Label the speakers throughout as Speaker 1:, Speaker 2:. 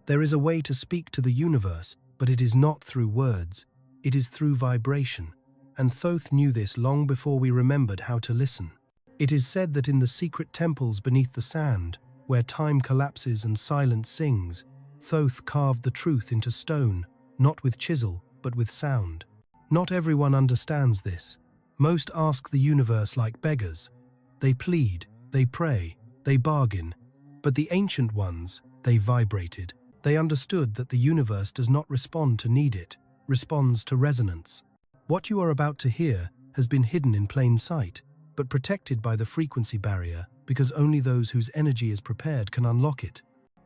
Speaker 1: There is a way to speak to the universe, but it is not through words. It is through vibration. And Thoth knew this long before we remembered how to listen. It is said that in the secret temples beneath the sand, where time collapses and silence sings, Thoth carved the truth into stone, not with chisel, but with sound. Not everyone understands this. Most ask the universe like beggars. They plead, they pray, they bargain. But the ancient ones, they vibrated. They understood that the universe does not respond to need, it responds to resonance. What you are about to hear has been hidden in plain sight, but protected by the frequency barrier, because only those whose energy is prepared can unlock it.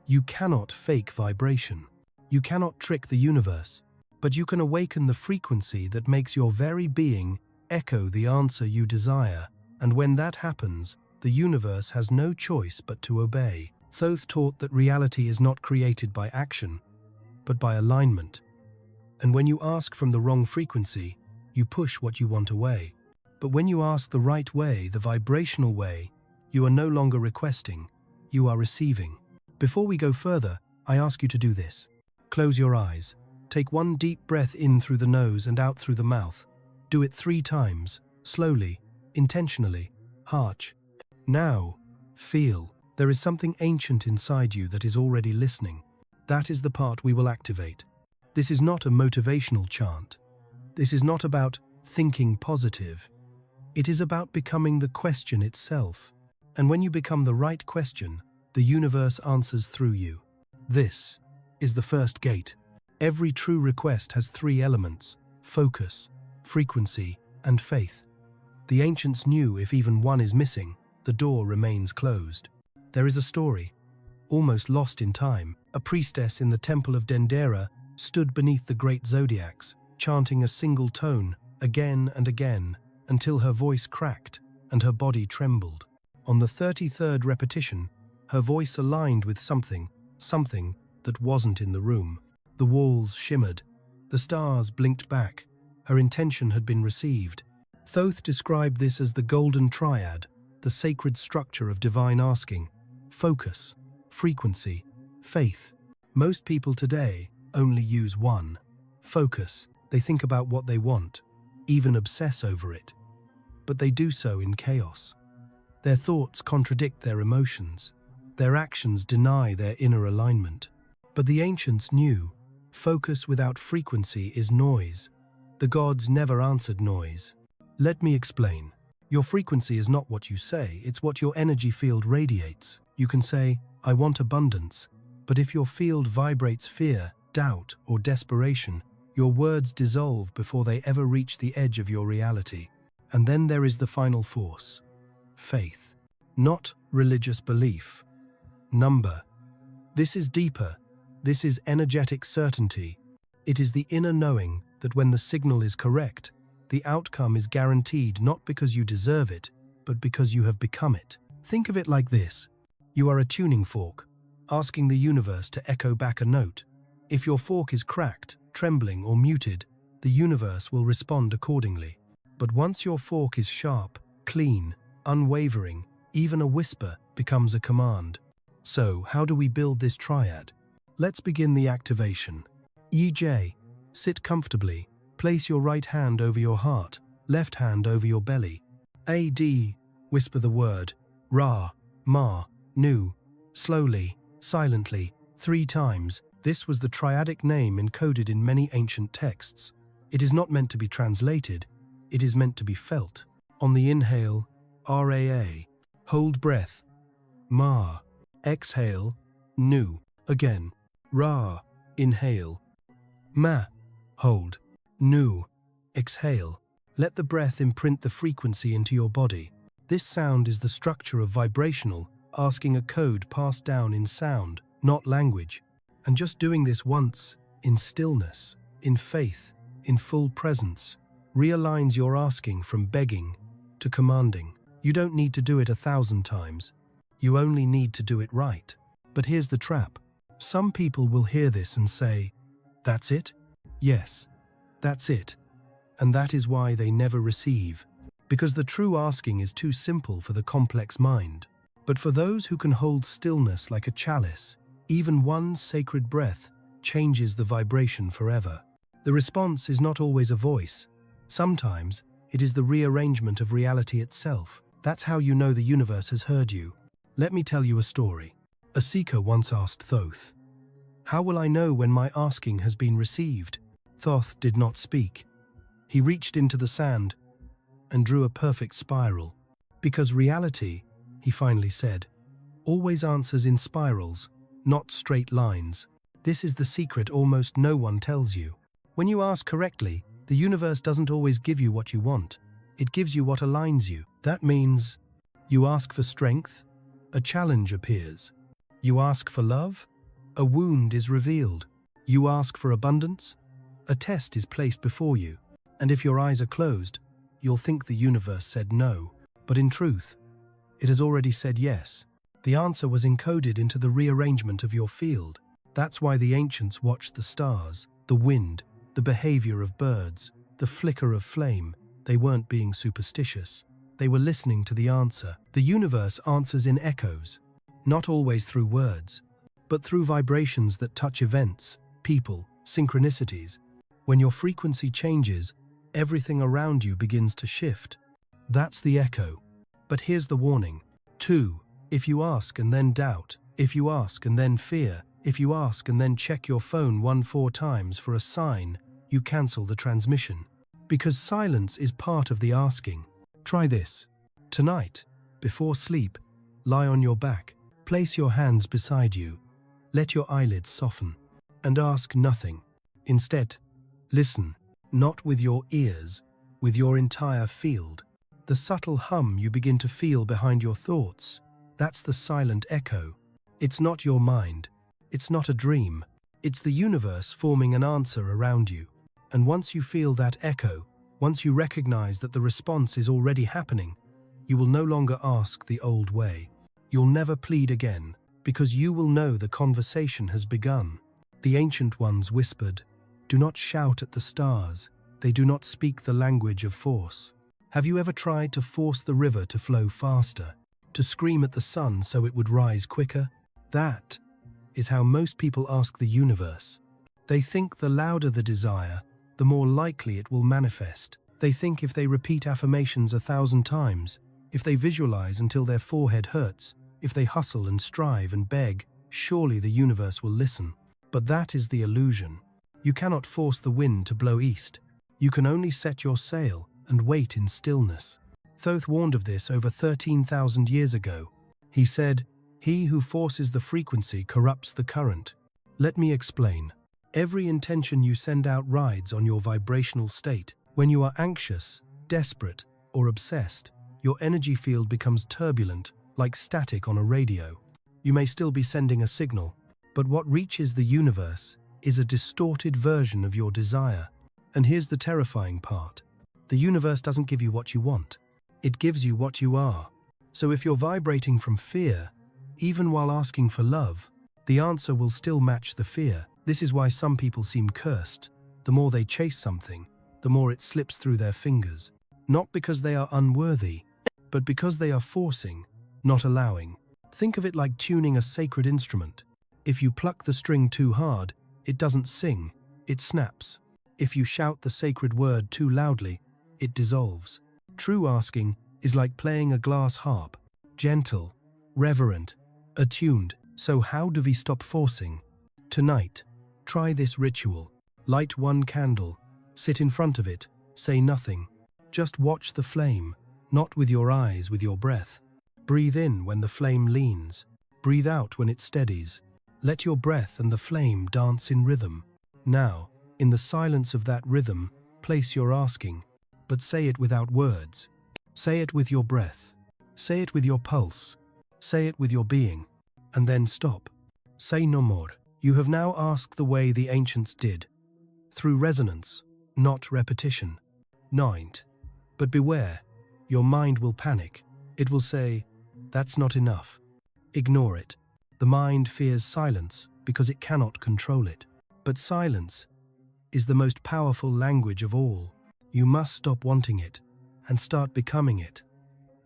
Speaker 1: You cannot fake vibration. You cannot trick the universe, but you can awaken the frequency that makes your very being echo the answer you desire, and when that happens, the universe has no choice but to obey. Thoth taught that reality is not created by action, but by alignment. And when you ask from the wrong frequency, you push what you want away. But when you ask the right way, the vibrational way, you are no longer requesting, you are receiving. Before we go further, I ask you to do this. Close your eyes. Take one deep breath in through the nose and out through the mouth. Do it 3 times, slowly, intentionally. Harch. Now, feel. There is something ancient inside you that is already listening. That is the part we will activate. This is not a motivational chant. This is not about thinking positive. It is about becoming the question itself. And when you become the right question, the universe answers through you. This is the first gate. Every true request has 3 elements: focus, frequency, and faith. The ancients knew if even one is missing, the door remains closed. There is a story, almost lost in time. A priestess in the temple of Dendera stood beneath the great zodiacs, chanting a single tone again and again until her voice cracked and her body trembled. On the 33rd repetition, her voice aligned with something that wasn't in the room. The walls shimmered, the stars blinked back. Her intention had been received. Thoth described this as the golden triad, the sacred structure of divine asking: focus, frequency, faith. Most people today only use one. Focus. They think about what they want, even obsess over it. But they do so in chaos. Their thoughts contradict their emotions. Their actions deny their inner alignment. But the ancients knew, focus without frequency is noise. The gods never answered noise. Let me explain. Your frequency is not what you say, it's what your energy field radiates. You can say, I want abundance, but if your field vibrates fear, doubt, or desperation, your words dissolve before they ever reach the edge of your reality. And then there is the final force: faith. Not religious belief. Number. This is deeper. This is energetic certainty. It is the inner knowing that when the signal is correct, the outcome is guaranteed not because you deserve it, but because you have become it. Think of it like this. You are a tuning fork, asking the universe to echo back a note. If your fork is cracked, trembling, or muted, the universe will respond accordingly. But once your fork is sharp, clean, unwavering, even a whisper becomes a command. So, how do we build this triad? Let's begin the activation. EJ. Sit comfortably. Place your right hand over your heart, left hand over your belly. AD. Whisper the word Ra, Ma, Nu. Slowly, silently, 3 times. This was the triadic name encoded in many ancient texts. It is not meant to be translated, it is meant to be felt. On the inhale, RAA. Hold breath. Ma. Exhale, Nu. Again. Ra. Inhale. Ma. Hold. Nu. Exhale. Let the breath imprint the frequency into your body. This sound is the structure of vibrational, asking a code passed down in sound, not language. And just doing this once, in stillness, in faith, in full presence, realigns your asking from begging to commanding. You don't need to do it 1,000 times. You only need to do it right. But here's the trap. Some people will hear this and say, "That's it?" Yes, that's it. And that is why they never receive. Because the true asking is too simple for the complex mind. But for those who can hold stillness like a chalice, Even one sacred breath changes the vibration forever. The response is not always a voice. Sometimes it is the rearrangement of reality itself. That's how you know the universe has heard you. Let me tell you a story. A seeker once asked Thoth, "How will I know when my asking has been received?" Thoth did not speak. He reached into the sand and drew a perfect spiral. Because reality, he finally said, always answers in spirals, not straight lines. This is the secret almost no one tells you. When you ask correctly, the universe doesn't always give you what you want. It gives you what aligns you. That means you ask for strength, a challenge appears. You ask for love, a wound is revealed. You ask for abundance, a test is placed before you. And if your eyes are closed, you'll think the universe said no. But in truth, it has already said yes. The answer was encoded into the rearrangement of your field. That's why the ancients watched the stars, the wind, the behavior of birds, the flicker of flame. They weren't being superstitious. They were listening to the answer. The universe answers in echoes, not always through words, but through vibrations that touch events, people, synchronicities. When your frequency changes, everything around you begins to shift. That's the echo. But here's the warning. 2. If you ask and then doubt, if you ask and then fear, if you ask and then check your phone 4 times for a sign, you cancel the transmission. Because silence is part of the asking. Try this. Tonight, before sleep, lie on your back, place your hands beside you, let your eyelids soften, and ask nothing. Instead, listen, not with your ears, with your entire field. The subtle hum you begin to feel behind your thoughts, that's the silent echo. It's not your mind. It's not a dream. It's the universe forming an answer around you. And once you feel that echo, once you recognize that the response is already happening, you will no longer ask the old way. You'll never plead again, because you will know the conversation has begun. The ancient ones whispered, "Do not shout at the stars. They do not speak the language of force." Have you ever tried to force the river to flow faster, to scream at the sun so it would rise quicker? That is how most people ask the universe. They think the louder the desire, the more likely it will manifest. They think if they repeat affirmations 1,000 times, if they visualize until their forehead hurts, if they hustle and strive and beg, surely the universe will listen. But that is the illusion. You cannot force the wind to blow east. You can only set your sail and wait in stillness. Thoth warned of this over 13,000 years ago. He said, "He who forces the frequency corrupts the current." Let me explain. Every intention you send out rides on your vibrational state. When you are anxious, desperate, or obsessed, your energy field becomes turbulent, like static on a radio. You may still be sending a signal, but what reaches the universe is a distorted version of your desire. And here's the terrifying part. The universe doesn't give you what you want. It gives you what you are. So if you're vibrating from fear, even while asking for love, the answer will still match the fear. This is why some people seem cursed. The more they chase something, the more it slips through their fingers. Not because they are unworthy, but because they are forcing, not allowing. Think of it like tuning a sacred instrument. If you pluck the string too hard, it doesn't sing, it snaps. If you shout the sacred word too loudly, it dissolves. True asking is like playing a glass harp, gentle, reverent, attuned. So how do we stop forcing? Tonight, try this ritual. Light one candle, sit in front of it, say nothing. Just watch the flame, not with your eyes, with your breath. Breathe in when the flame leans. Breathe out when it steadies. Let your breath and the flame dance in rhythm. Now, in the silence of that rhythm, place your asking, but say it without words. Say it with your breath. Say it with your pulse. Say it with your being. And then stop. Say no more. You have now asked the way the ancients did, through resonance, not repetition. 9. But beware, your mind will panic. It will say, "That's not enough." Ignore it. The mind fears silence because it cannot control it. But silence is the most powerful language of all. You must stop wanting it and start becoming it.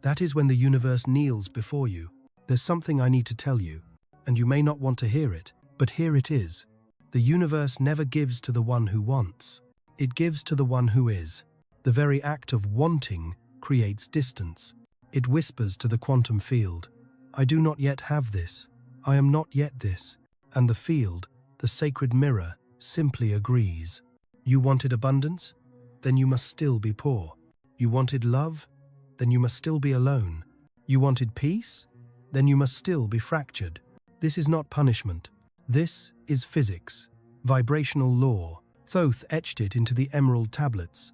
Speaker 1: That is when the universe kneels before you. There's something I need to tell you. and you may not want to hear it, but here it is. The universe never gives to the one who wants. It gives to the one who is. The very act of wanting creates distance. It whispers to the quantum field, I do not yet have this. I am not yet this. And the field, the sacred mirror, simply agrees. You wanted abundance? Then you must still be poor. You wanted love? Then you must still be alone. You wanted peace? Then you must still be fractured. This is not punishment. This is physics, vibrational law. Thoth etched it into the emerald tablets.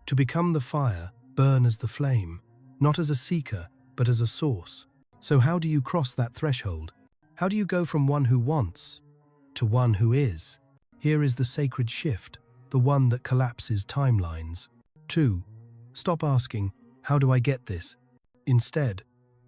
Speaker 1: To become the fire, burn as the flame, not as a seeker, but as a source. So how do you cross that threshold? How do you go from one who wants to one who is? Here is the sacred shift, the one that collapses timelines. 2. Stop asking, how do I get this? Instead,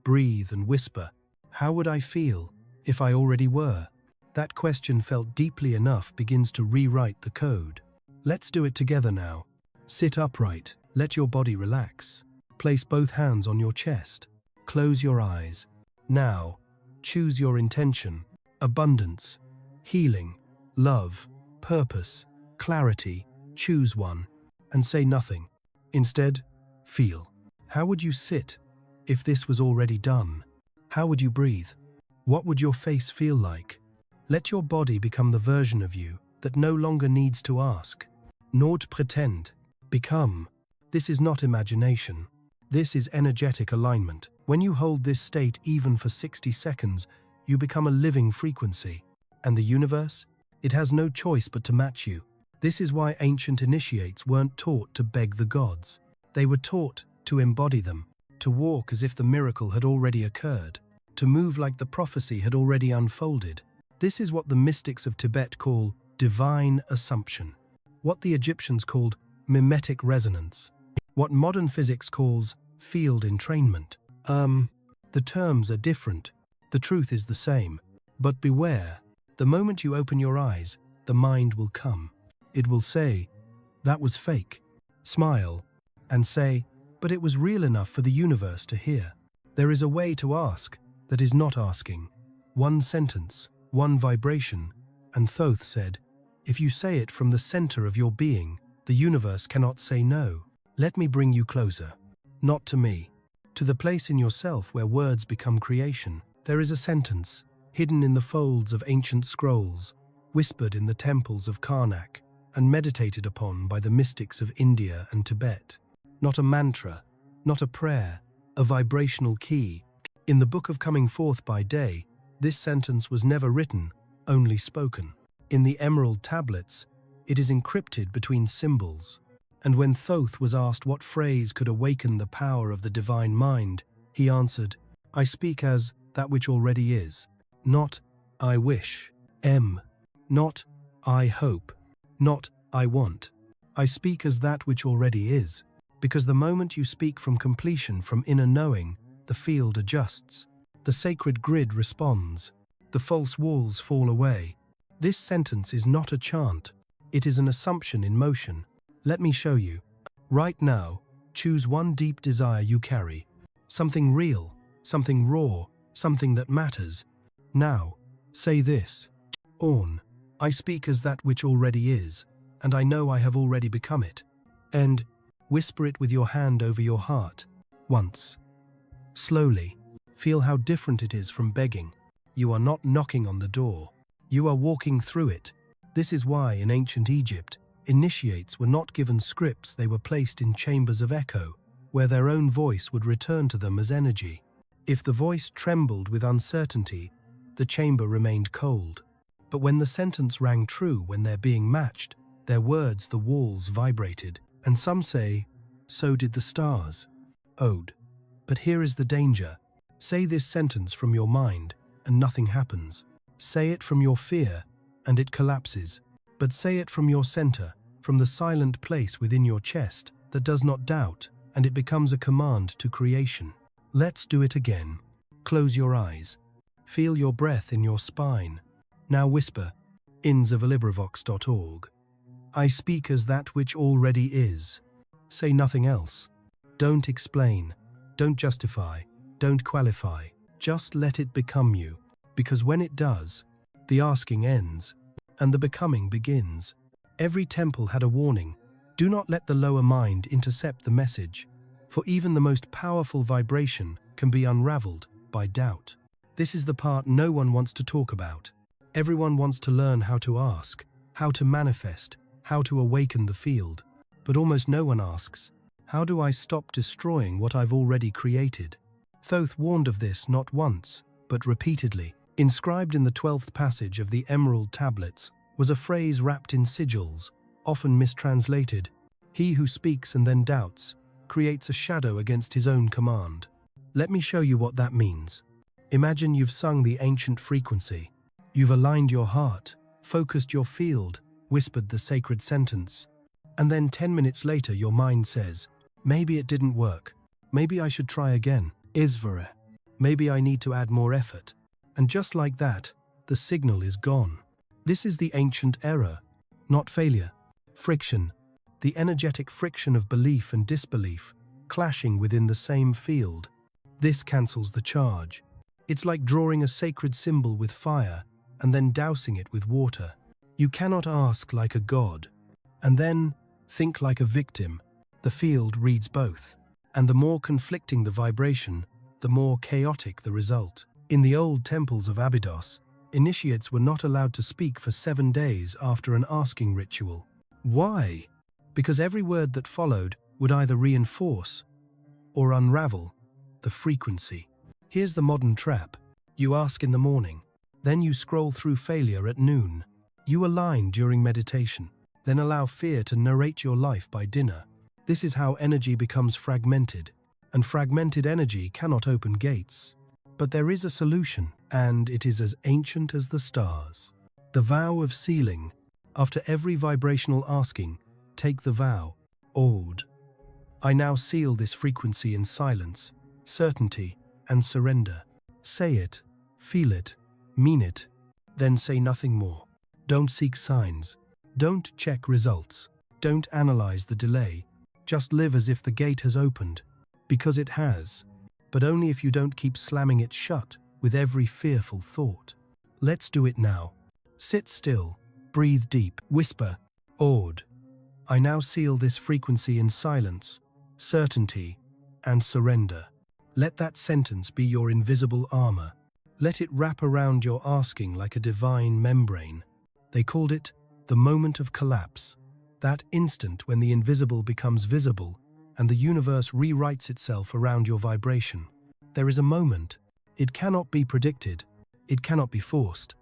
Speaker 1: breathe and whisper, how would I feel if I already were? That question felt deeply enough begins to rewrite the code. Let's do it together now. Sit upright, let your body relax. Place both hands on your chest. Close your eyes. Now, choose your intention. Abundance, healing, love, purpose, clarity. Choose one and say nothing. Instead, feel. How would you sit if this was already done? How would you breathe? What would your face feel like? Let your body become the version of you that no longer needs to ask, nor to pretend. Become. This is not imagination. This is energetic alignment. When you hold this state even for 60 seconds, you become a living frequency. And the universe? It has no choice but to match you. This is why ancient initiates weren't taught to beg the gods. They were taught to embody them, to walk as if the miracle had already occurred, to move like the prophecy had already unfolded. This is what the mystics of Tibet call divine assumption, what the Egyptians called mimetic resonance, what modern physics calls field entrainment. The terms are different. The truth is the same. But beware, the moment you open your eyes, the mind will come. It will say, that was fake. Smile and say, but it was real enough for the universe to hear. There is a way to ask that is not asking. One sentence, one vibration, and Thoth said, if you say it from the center of your being, the universe cannot say no. Let me bring you closer. Not to me. To the place in yourself where words become creation. There is a sentence, hidden in the folds of ancient scrolls, whispered in the temples of Karnak, and meditated upon by the mystics of India and Tibet. Not a mantra, not a prayer, a vibrational key. In the book of Coming Forth by Day, this sentence was never written, only spoken. In the emerald tablets, it is encrypted between symbols. And when Thoth was asked what phrase could awaken the power of the divine mind, he answered, I speak as that which already is. Not, I wish. Not, I hope. Not, I want. I speak as that which already is. Because the moment you speak from completion, from inner knowing, the field adjusts. The sacred grid responds. The false walls fall away. This sentence is not a chant. It is an assumption in motion. Let me show you. Right now, choose one deep desire you carry. Something real, something raw, something that matters. Now, say this. I speak as that which already is, and I know I have already become it. And whisper it with your hand over your heart. Once. Slowly. Feel how different it is from begging. You are not knocking on the door. You are walking through it. This is why in ancient Egypt, initiates were not given scripts, they were placed in chambers of echo, where their own voice would return to them as energy. If the voice trembled with uncertainty, the chamber remained cold. But when the sentence rang true, when they're being matched, their words, the walls vibrated. And some say, so did the stars. Ode. But here is the danger. Say this sentence from your mind, and nothing happens. Say it from your fear, and it collapses. But say it from your center, from the silent place within your chest that does not doubt, and it becomes a command to creation. Let's do it again. Close your eyes. Feel your breath in your spine. Now whisper, insofalibrivox.org. I speak as that which already is. Say nothing else. Don't explain. Don't justify. Don't qualify. Just let it become you. because when it does, the asking ends, and the becoming begins. Every temple had a warning: do not let the lower mind intercept the message, for even the most powerful vibration can be unraveled by doubt. This is the part no one wants to talk about. Everyone wants to learn how to ask, how to manifest, how to awaken the field. But almost no one asks, how do I stop destroying what I've already created? Thoth warned of this not once, but repeatedly. Inscribed in the 12th passage of the Emerald Tablets was a phrase wrapped in sigils, often mistranslated: he who speaks and then doubts creates a shadow against his own command. Let me show you what that means. Imagine you've sung the ancient frequency. You've aligned your heart, focused your field, whispered the sacred sentence. And then 10 minutes later your mind says, maybe it didn't work. Maybe I should try again. Isvara. Maybe I need to add more effort. And just like that, the signal is gone. This is the ancient error, not failure. Friction. The energetic friction of belief and disbelief, clashing within the same field. This cancels the charge. It's like drawing a sacred symbol with fire and then dousing it with water. You cannot ask like a god, and then think like a victim. The field reads both, and the more conflicting the vibration, the more chaotic the result. In the old temples of Abydos, initiates were not allowed to speak for 7 days after an asking ritual. Why? Because every word that followed would either reinforce or unravel the frequency. Here's the modern trap. You ask in the morning, then you scroll through failure at noon. You align during meditation, then allow fear to narrate your life by dinner. This is how energy becomes fragmented, and fragmented energy cannot open gates. But there is a solution, and it is as ancient as the stars. The vow of sealing. After every vibrational asking, take the vow, Ord. I now seal this frequency in silence, certainty, and surrender. Say it, feel it, mean it, then say nothing more. Don't seek signs. Don't check results. Don't analyze the delay. Just live as if the gate has opened, because it has, but only if you don't keep slamming it shut with every fearful thought. Let's do it now. Sit still, breathe deep, whisper, Ord. I now seal this frequency in silence, certainty, and surrender. Let that sentence be your invisible armor. Let it wrap around your asking like a divine membrane. They called it the moment of collapse, that instant when the invisible becomes visible and the universe rewrites itself around your vibration. There is a moment. It cannot be predicted. It cannot be forced.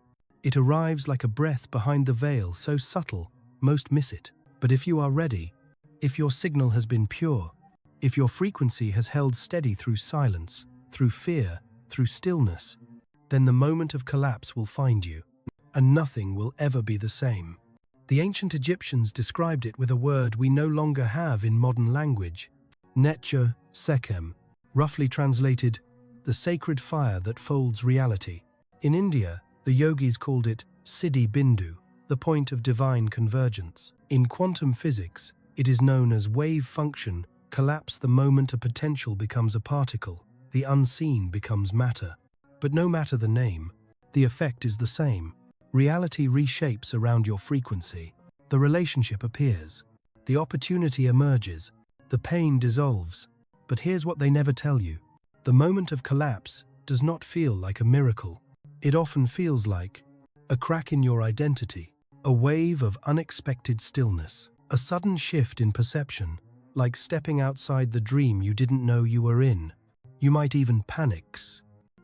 Speaker 1: It arrives like a breath behind the veil, so subtle, most miss it. But if you are ready, if your signal has been pure, if your frequency has held steady through silence, through fear, through stillness, then the moment of collapse will find you, and nothing will ever be the same. The ancient Egyptians described it with a word we no longer have in modern language, Netcha Sekhem, roughly translated, the sacred fire that folds reality. In India, the yogis called it Siddhi Bindu, the point of divine convergence. In quantum physics, it is known as wave function, collapse the moment a potential becomes a particle, the unseen becomes matter. But no matter the name, the effect is the same. Reality reshapes around your frequency. The relationship appears. The opportunity emerges. The pain dissolves. But here's what they never tell you. The moment of collapse does not feel like a miracle. It often feels like a crack in your identity, a wave of unexpected stillness, a sudden shift in perception, like stepping outside the dream you didn't know you were in. You might even panic.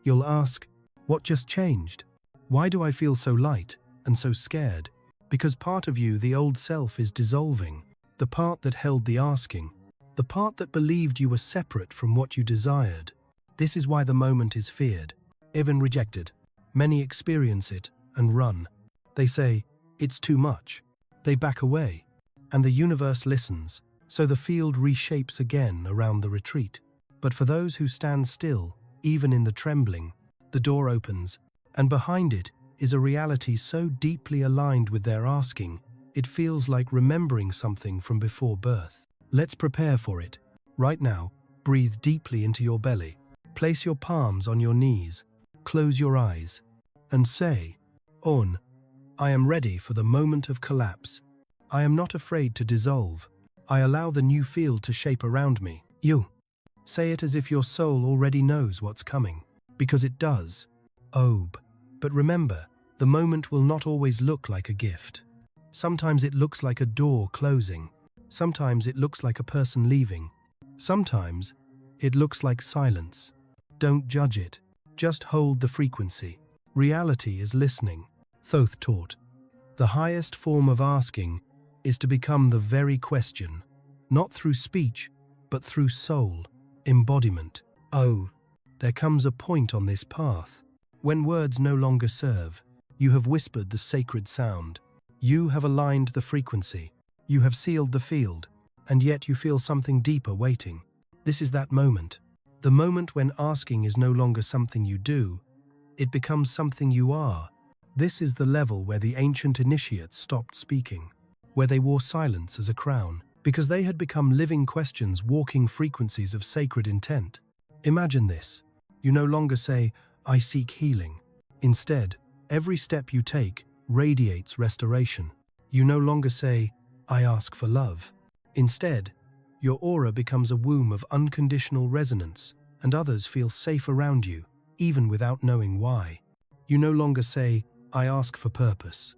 Speaker 1: You'll ask, what just changed? Why do I feel so light and so scared? Because part of you, the old self, is dissolving. The part that held the asking. The part that believed you were separate from what you desired. This is why the moment is feared, even rejected. Many experience it and run. They say, it's too much. They back away. And the universe listens, so the field reshapes again around the retreat. But for those who stand still, even in the trembling, the door opens, and behind it is a reality so deeply aligned with their asking, it feels like remembering something from before birth. Let's prepare for it. Right now, breathe deeply into your belly. Place your palms on your knees. Close your eyes. and say, On, I am ready for the moment of collapse. I am not afraid to dissolve. I allow the new field to shape around me. You. Say it as if your soul already knows what's coming, because it does. Ob. But remember, the moment will not always look like a gift. Sometimes it looks like a door closing. Sometimes it looks like a person leaving. Sometimes it looks like silence. Don't judge it. Just hold the frequency. Reality is listening. Thoth taught, the highest form of asking is to become the very question, not through speech, but through soul, embodiment. Oh, there comes a point on this path when words no longer serve. You have whispered the sacred sound. You have aligned the frequency. You have sealed the field, and yet you feel something deeper waiting. This is that moment. The moment when asking is no longer something you do, it becomes something you are. This is the level where the ancient initiates stopped speaking, where they wore silence as a crown, because they had become living questions, walking frequencies of sacred intent. Imagine this. You no longer say, I seek healing. Instead, every step you take radiates restoration. You no longer say, I ask for love. Instead, your aura becomes a womb of unconditional resonance, and others feel safe around you, even without knowing why. You no longer say, I ask for purpose,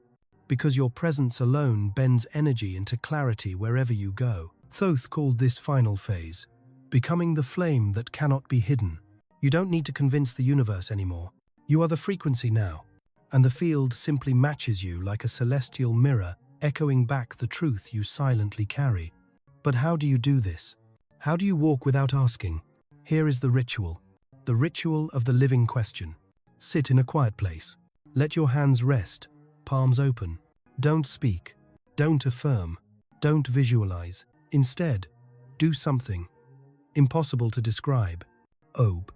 Speaker 1: because your presence alone bends energy into clarity wherever you go. Thoth called this final phase, becoming the flame that cannot be hidden. You don't need to convince the universe anymore. You are the frequency now, and the field simply matches you like a celestial mirror, echoing back the truth you silently carry. But how do you do this? How do you walk without asking? Here is the ritual of the living question. Sit in a quiet place. Let your hands rest, palms open. Don't speak, don't affirm, don't visualize. Instead, do something impossible to describe. Ob.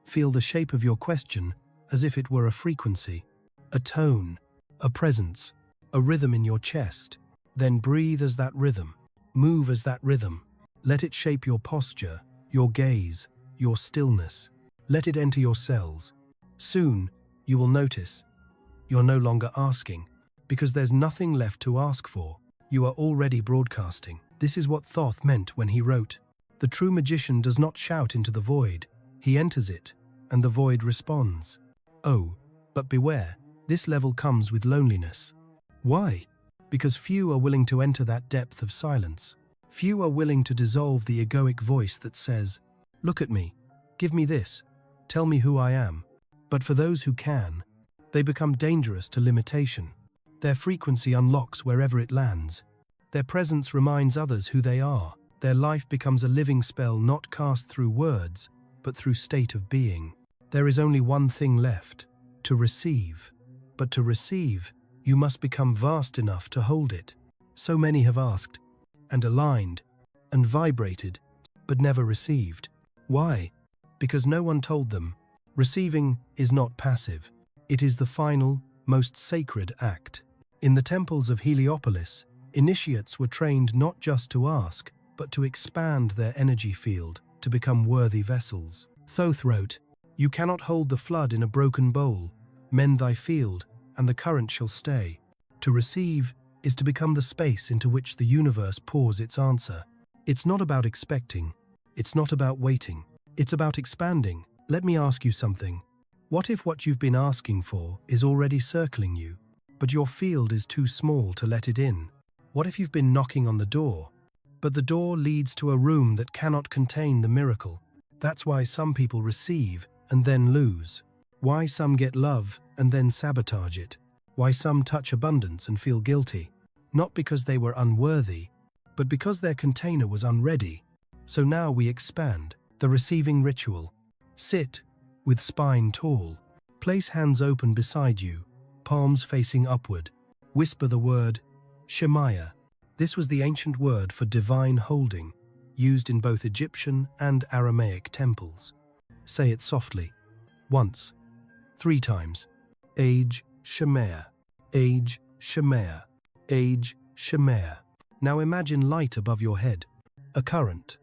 Speaker 1: Feel the shape of your question as if it were a frequency, a tone, a presence, a rhythm in your chest. Then breathe as that rhythm, move as that rhythm. Let it shape your posture, your gaze, your stillness. Let it enter your cells. Soon, you will notice you're no longer asking, because there's nothing left to ask for. You are already broadcasting. This is what Thoth meant when he wrote, the true magician does not shout into the void. He enters it, and the void responds. Oh, but beware, this level comes with loneliness. Why? Because few are willing to enter that depth of silence. Few are willing to dissolve the egoic voice that says, look at me, give me this, tell me who I am. But for those who can, they become dangerous to limitation. Their frequency unlocks wherever it lands. Their presence reminds others who they are. Their life becomes a living spell not cast through words, but through state of being. There is only one thing left, to receive. But to receive, you must become vast enough to hold it. So many have asked, and aligned, and vibrated, but never received. Why? Because no one told them. Receiving is not passive. It is the final, most sacred act. In the temples of Heliopolis, initiates were trained not just to ask, but to expand their energy field, to become worthy vessels. Thoth wrote, you cannot hold the flood in a broken bowl. Mend thy field, and the current shall stay. To receive is to become the space into which the universe pours its answer. It's not about expecting. It's not about waiting. It's about expanding. Let me ask you something. What if what you've been asking for is already circling you, but your field is too small to let it in? What if you've been knocking on the door, but the door leads to a room that cannot contain the miracle? That's why some people receive and then lose. Why some get love and then sabotage it. Why some touch abundance and feel guilty. Not because they were unworthy, but because their container was unready. So now we expand. The receiving ritual. Sit, with spine tall. Place hands open beside you, palms facing upward. Whisper the word, Shemaya. This was the ancient word for divine holding, used in both Egyptian and Aramaic temples. Say it softly. Once. 3 times. Age Shemaya. Age Shemaya. Age Shemaya. Now imagine light above your head. A current.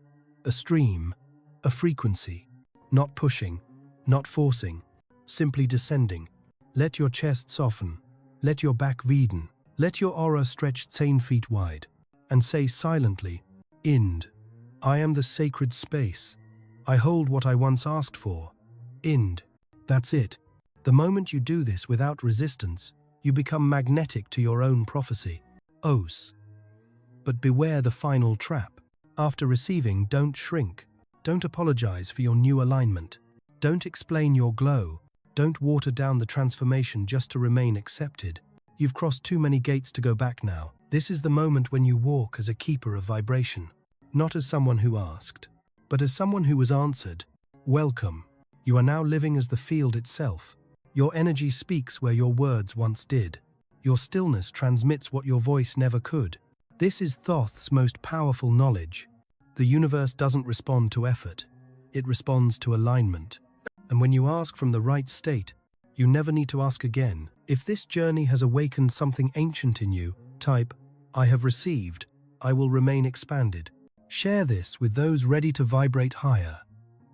Speaker 1: A stream. A frequency. Not pushing, not forcing, simply descending. Let your chest soften. Let your back widen. Let your aura stretch 10 feet wide. And say silently, Ind. I am the sacred space. I hold what I once asked for. Ind. That's it. The moment you do this without resistance, you become magnetic to your own prophecy. Os. But beware the final trap. After receiving, don't shrink. Don't apologize for your new alignment. Don't explain your glow. Don't water down the transformation just to remain accepted. You've crossed too many gates to go back now. This is the moment when you walk as a keeper of vibration. Not as someone who asked, but as someone who was answered. Welcome. You are now living as the field itself. Your energy speaks where your words once did. Your stillness transmits what your voice never could. This is Thoth's most powerful knowledge. The universe doesn't respond to effort. It responds to alignment. And when you ask from the right state, you never need to ask again. If this journey has awakened something ancient in you, type, I have received, I will remain expanded. Share this with those ready to vibrate higher.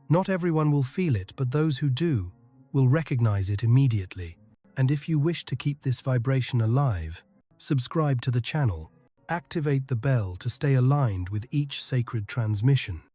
Speaker 1: Not everyone will feel it, but those who do will recognize it immediately. And if you wish to keep this vibration alive, subscribe to the channel. Activate the bell to stay aligned with each sacred transmission.